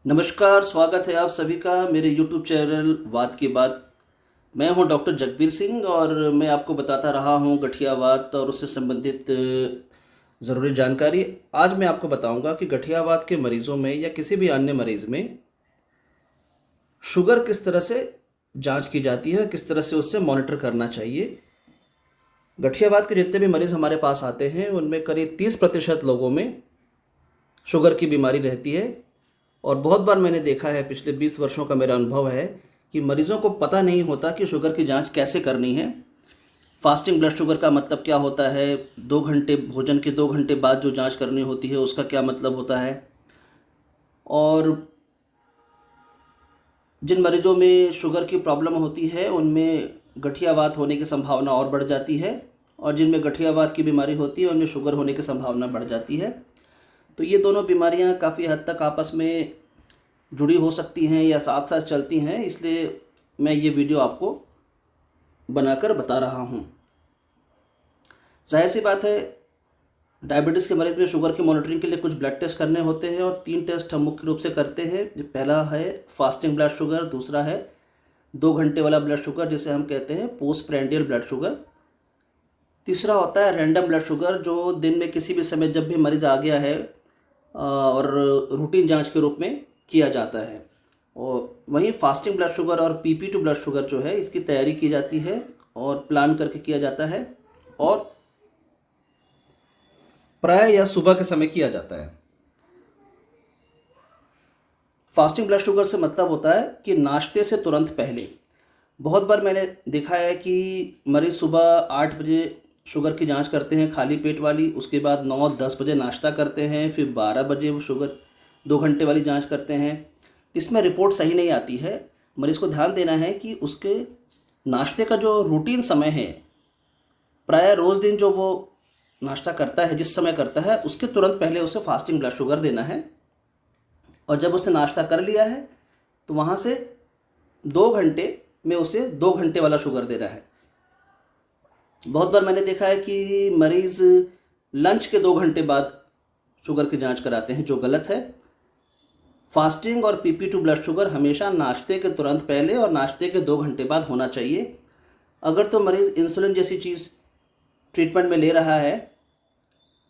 नमस्कार, स्वागत है आप सभी का मेरे यूट्यूब चैनल वात की बात। मैं हूं डॉक्टर जगबीर सिंह और मैं आपको बताता रहा हूं गठिया वात और उससे संबंधित ज़रूरी जानकारी। आज मैं आपको बताऊंगा कि गठिया वात के मरीज़ों में या किसी भी अन्य मरीज़ में शुगर किस तरह से जांच की जाती है, किस तरह से उससे मॉनिटर करना चाहिए। गठिया वात के जितने भी मरीज़ हमारे पास आते हैं उनमें करीब 30% लोगों में शुगर की बीमारी रहती है। और बहुत बार मैंने देखा है, पिछले 20 वर्षों का मेरा अनुभव है कि मरीज़ों को पता नहीं होता कि शुगर की जांच कैसे करनी है। फास्टिंग ब्लड शुगर का मतलब क्या होता है, 2 घंटे भोजन के 2 घंटे बाद जो जांच करनी होती है उसका क्या मतलब होता है। और जिन मरीज़ों में शुगर की प्रॉब्लम होती है उनमें गठियावात होने की संभावना और बढ़ जाती है, और जिनमें गठियावात की बीमारी होती है उनमें शुगर होने की संभावना बढ़ जाती है। तो ये दोनों बीमारियां काफ़ी हद तक आपस में जुड़ी हो सकती हैं या साथ साथ चलती हैं, इसलिए मैं ये वीडियो आपको बनाकर बता रहा हूँ। जाहिर सी बात है, डायबिटीज़ के मरीज़ में शुगर की मॉनिटरिंग के लिए कुछ ब्लड टेस्ट करने होते हैं और 3 टेस्ट हम मुख्य रूप से करते हैं। पहला है फास्टिंग ब्लड शुगर, दूसरा है 2 घंटे वाला ब्लड शुगर जिसे हम कहते हैं पोस्ट प्रेंडियल ब्लड शुगर, तीसरा होता है रैंडम ब्लड शुगर जो दिन में किसी भी समय जब भी मरीज़ आ गया है और रूटीन जांच के रूप में किया जाता है। और वहीं फास्टिंग ब्लड शुगर और PP2 ब्लड शुगर जो है इसकी तैयारी की जाती है और प्लान करके किया जाता है और प्राय या सुबह के समय किया जाता है। फास्टिंग ब्लड शुगर से मतलब होता है कि नाश्ते से तुरंत पहले। बहुत बार मैंने देखा है कि मरीज़ सुबह 8 बजे शुगर की जांच करते हैं खाली पेट वाली, उसके बाद 9-10 बजे नाश्ता करते हैं, फिर 12 बजे वो शुगर 2 घंटे वाली जांच करते हैं। इसमें रिपोर्ट सही नहीं आती है। मरीज़ को ध्यान देना है कि उसके नाश्ते का जो रूटीन समय है, प्राय रोज़ दिन जो वो नाश्ता करता है, जिस समय करता है उसके तुरंत पहले उसे फास्टिंग ब्लड शुगर देना है। और जब उसने नाश्ता कर लिया है तो वहाँ से 2 घंटे में उसे 2 घंटे वाला शुगर देना है। बहुत बार मैंने देखा है कि मरीज़ लंच के 2 घंटे बाद शुगर की जांच कराते हैं, जो गलत है। फास्टिंग और PP2 ब्लड शुगर हमेशा नाश्ते के तुरंत पहले और नाश्ते के 2 घंटे बाद होना चाहिए। अगर तो मरीज़ इंसुलिन जैसी चीज़ ट्रीटमेंट में ले रहा है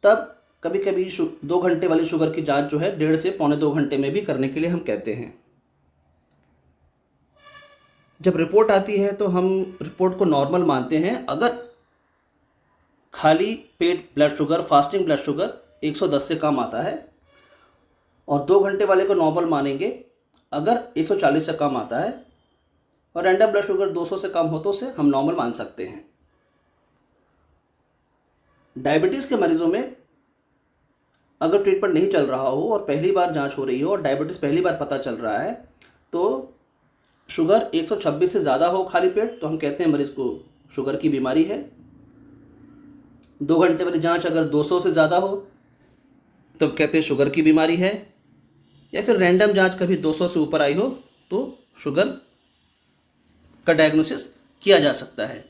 तब कभी कभी 2 घंटे वाली शुगर की जांच जो है 1.5 से पौने 2 घंटे में भी करने के लिए हम कहते हैं। जब रिपोर्ट आती है तो हम रिपोर्ट को नॉर्मल मानते हैं अगर खाली पेट blood sugar, fasting blood sugar 110 से कम आता है, और 2 घंटे वाले को नॉर्मल मानेंगे अगर 140 से कम आता है, और रैंडम ब्लड शुगर 200 से कम हो तो उसे हम नॉर्मल मान सकते हैं। डायबिटीज़ के मरीजों में अगर ट्रीटमेंट नहीं चल रहा हो और पहली बार जांच हो रही हो और डायबिटीज़ पहली बार पता चल रहा है, तो शुगर 126 से ज़्यादा हो खाली पेट तो हम कहते हैं मरीज़ को शुगर की बीमारी है। 2 घंटे वाली जांच अगर 200 से ज़्यादा हो तो हम कहते हैं शुगर की बीमारी है। या फिर रैंडम जांच कभी 200 से ऊपर आई हो तो शुगर का डायग्नोसिस किया जा सकता है।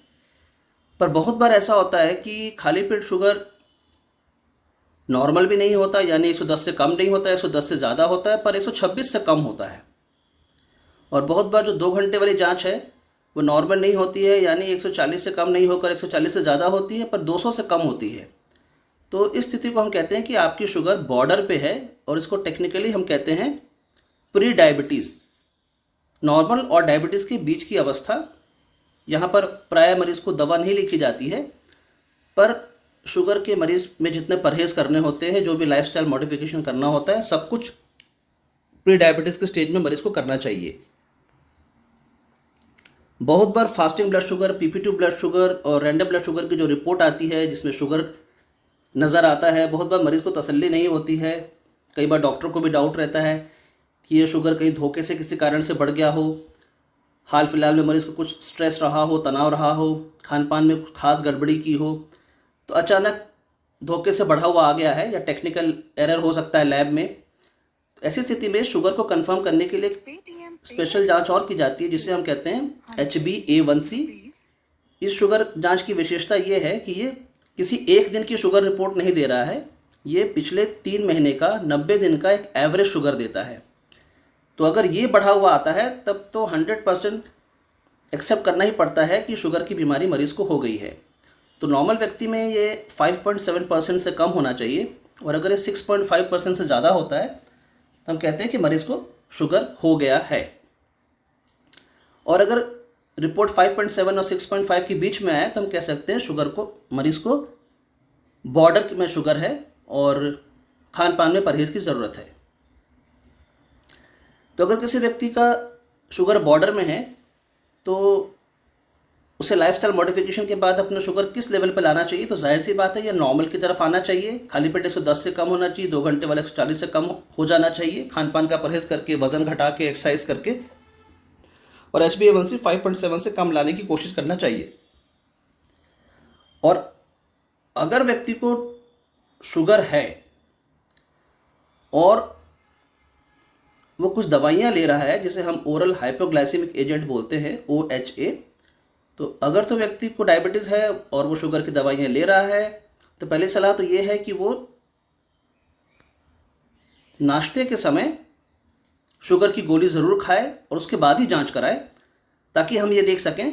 पर बहुत बार ऐसा होता है कि खाली पेट शुगर नॉर्मल भी नहीं होता, यानी 110 से कम नहीं होता है, 110 से ज़्यादा होता है, पर 126 से कम होता है। और बहुत बार जो 2 घंटे वाली जांच है वो नॉर्मल नहीं होती है, यानी 140 से कम नहीं होकर 140 से ज़्यादा होती है, पर 200 से कम होती है। तो इस स्थिति को हम कहते हैं कि आपकी शुगर बॉर्डर पे है, और इसको टेक्निकली हम कहते हैं प्री डायबिटीज़। नॉर्मल और डायबिटीज़ के बीच की अवस्था। यहाँ पर प्राय मरीज़ को दवा नहीं लिखी जाती है, पर शुगर के मरीज़ में जितने परहेज़ करने होते हैं, जो भी लाइफस्टाइल मॉडिफिकेशन करना होता है, सब कुछ प्री डायबिटीज़ के स्टेज में मरीज़ को करना चाहिए। बहुत बार fasting blood sugar, PP2 blood sugar और रैंडम ब्लड शुगर की जो रिपोर्ट आती है जिसमें शुगर नज़र आता है, बहुत बार मरीज़ को तसल्ली नहीं होती है। कई बार डॉक्टर को भी डाउट रहता है कि ये शुगर कहीं धोखे से किसी कारण से बढ़ गया हो, हाल फिलहाल में मरीज़ को कुछ स्ट्रेस रहा हो, तनाव रहा हो, खान पान में कुछ खास गड़बड़ी की हो, तो अचानक धोखे से बढ़ा हुआ आ गया है, या टेक्निकल एरर हो सकता है लैब में। ऐसी स्थिति में शुगर को कंफर्म करने के लिए स्पेशल जांच और की जाती है जिसे हम कहते हैं HbA1c। इस शुगर जांच की विशेषता ये है कि ये किसी एक दिन की शुगर रिपोर्ट नहीं दे रहा है, ये पिछले 3 महीने का 90 दिन का एक एवरेज शुगर देता है। तो अगर ये बढ़ा हुआ आता है तब तो 100% एक्सेप्ट करना ही पड़ता है कि शुगर की बीमारी मरीज़ को हो गई है। तो नॉर्मल व्यक्ति में ये 5.7% से कम होना चाहिए, और अगर ये 6.5% से ज़्यादा होता है तो हम कहते हैं कि मरीज़ को शुगर हो गया है। और अगर रिपोर्ट 5.7 और 6.5 के बीच में आए तो हम कह सकते हैं मरीज़ को बॉर्डर में शुगर है और खान पान में परहेज़ की ज़रूरत है। तो अगर किसी व्यक्ति का शुगर बॉर्डर में है तो उसे लाइफस्टाइल मॉडिफिकेशन के बाद अपना शुगर किस लेवल पर लाना चाहिए? तो जाहिर सी बात है ये नॉर्मल की तरफ आना चाहिए। खाली पेट 110 से कम होना चाहिए, 2 घंटे वाला 140 से कम हो जाना चाहिए, खान पान का परहेज़ करके, वज़न घटा के, एक्सरसाइज करके, और HbA1c 5.7 से कम लाने की कोशिश करना चाहिए। और अगर व्यक्ति को शुगर है और वो कुछ दवाइयाँ ले रहा है जिसे हम ओरल हाइपोग्लाइसेमिक एजेंट बोलते हैं, OHA, तो अगर तो व्यक्ति को डायबिटीज़ है और वो शुगर की दवाइयाँ ले रहा है तो पहली सलाह तो ये है कि वो नाश्ते के समय शुगर की गोली ज़रूर खाए और उसके बाद ही जांच कराए, ताकि हम ये देख सकें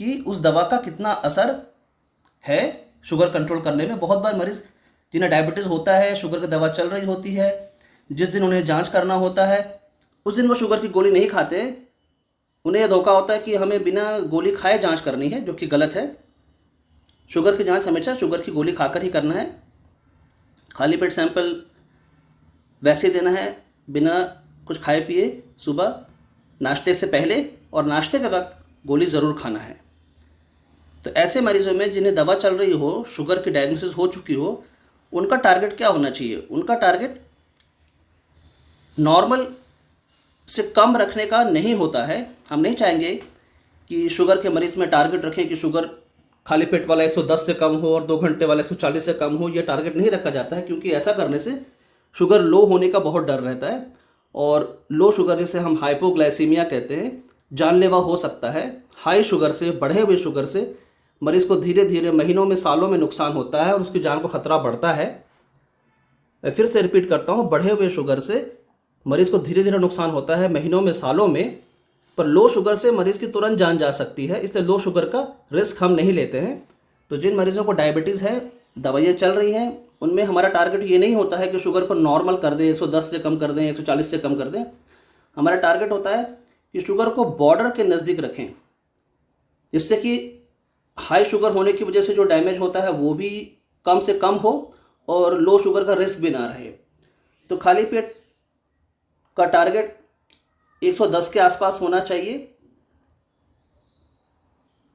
कि उस दवा का कितना असर है शुगर कंट्रोल करने में। बहुत बार मरीज़ जिन्हें डायबिटीज़ होता है, शुगर की दवा चल रही होती है, जिस दिन उन्हें जांच करना होता है उस दिन वो शुगर की गोली नहीं खाते। उन्हें यह धोखा होता है कि हमें बिना गोली खाए जांच करनी है, जो कि गलत है। शुगर की जांच हमेशा शुगर की गोली खाकर ही करना है। खाली पेट सैंपल वैसे देना है बिना कुछ खाए पिए सुबह नाश्ते से पहले, और नाश्ते के वक्त गोली ज़रूर खाना है। तो ऐसे मरीज़ों में जिन्हें दवा चल रही हो, शुगर की डायग्नोसिस हो चुकी हो, उनका टारगेट क्या होना चाहिए? उनका टारगेट नॉर्मल से कम रखने का नहीं होता है। हम नहीं चाहेंगे कि शुगर के मरीज़ में टारगेट रखें कि शुगर खाली पेट वाला 110 से कम हो और 2 घंटे वाला 140 से कम हो। यह टारगेट नहीं रखा जाता है, क्योंकि ऐसा करने से शुगर लो होने का बहुत डर रहता है, और लो शुगर जिसे हम हाइपोग्लाइसीमिया कहते हैं, जानलेवा हो सकता है। हाई शुगर से, बढ़े हुए शुगर से मरीज़ को धीरे धीरे महीनों में, सालों में नुकसान होता है और उसकी जान को खतरा बढ़ता है। मैं फिर से रिपीट करता हूँ, बढ़े हुए शुगर से मरीज़ को धीरे धीरे नुकसान होता है, महीनों में, सालों में, पर लो शुगर से मरीज़ की तुरंत जान जा सकती है। इसलिए लो शुगर का रिस्क हम नहीं लेते हैं। तो जिन मरीज़ों को डायबिटीज़ है, दवाइयाँ चल रही हैं, उनमें हमारा टारगेट ये नहीं होता है कि शुगर को नॉर्मल कर दें, 110 से कम कर दें, 140 से कम कर दें। हमारा टारगेट होता है कि शुगर को बॉर्डर के नज़दीक रखें, जिससे कि हाई शुगर होने की वजह से जो डैमेज होता है वो भी कम से कम हो और लो शुगर का रिस्क भी ना रहे। तो खाली पेट का टारगेट 110 के आसपास होना चाहिए।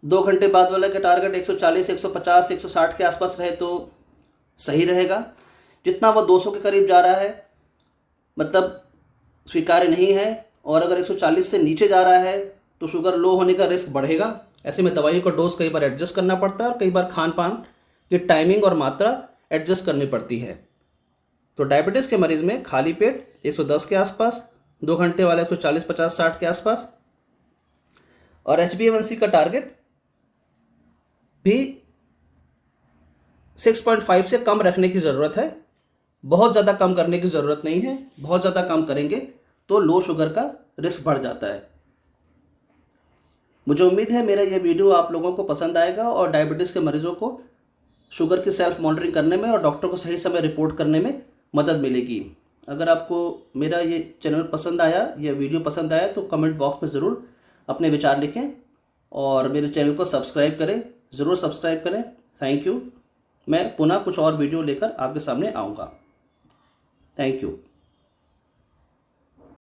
2 घंटे बाद वाले का टारगेट 140, 150, 160 के आसपास रहे तो सही रहेगा। जितना वो 200 के करीब जा रहा है मतलब स्वीकार्य नहीं है, और अगर 140 से नीचे जा रहा है तो शुगर लो होने का रिस्क बढ़ेगा। ऐसे में दवाइयों का डोज कई बार एडजस्ट करना पड़ता है और कई बार खान पान की टाइमिंग और मात्रा एडजस्ट करनी पड़ती है। तो डायबिटीज़ के मरीज़ में खाली पेट 110 के आसपास, 2 घंटे वाले को 40, 50, 60 के आसपास, और HbA1c का टारगेट भी 6.5 से कम रखने की ज़रूरत है। बहुत ज़्यादा कम करने की ज़रूरत नहीं है। बहुत ज़्यादा कम करेंगे तो लो शुगर का रिस्क बढ़ जाता है। मुझे उम्मीद है मेरा ये वीडियो आप लोगों को पसंद आएगा और डायबिटीज़ के मरीज़ों को शुगर की सेल्फ मॉनिटरिंग करने में और डॉक्टर को सही समय रिपोर्ट करने में मदद मिलेगी। अगर आपको मेरा ये चैनल पसंद आया, यह वीडियो पसंद आया, तो कमेंट बॉक्स में ज़रूर अपने विचार लिखें और मेरे चैनल को सब्सक्राइब करें, ज़रूर सब्सक्राइब करें। Thank you. मैं पुनः कुछ और वीडियो लेकर आपके सामने आऊँगा। Thank you.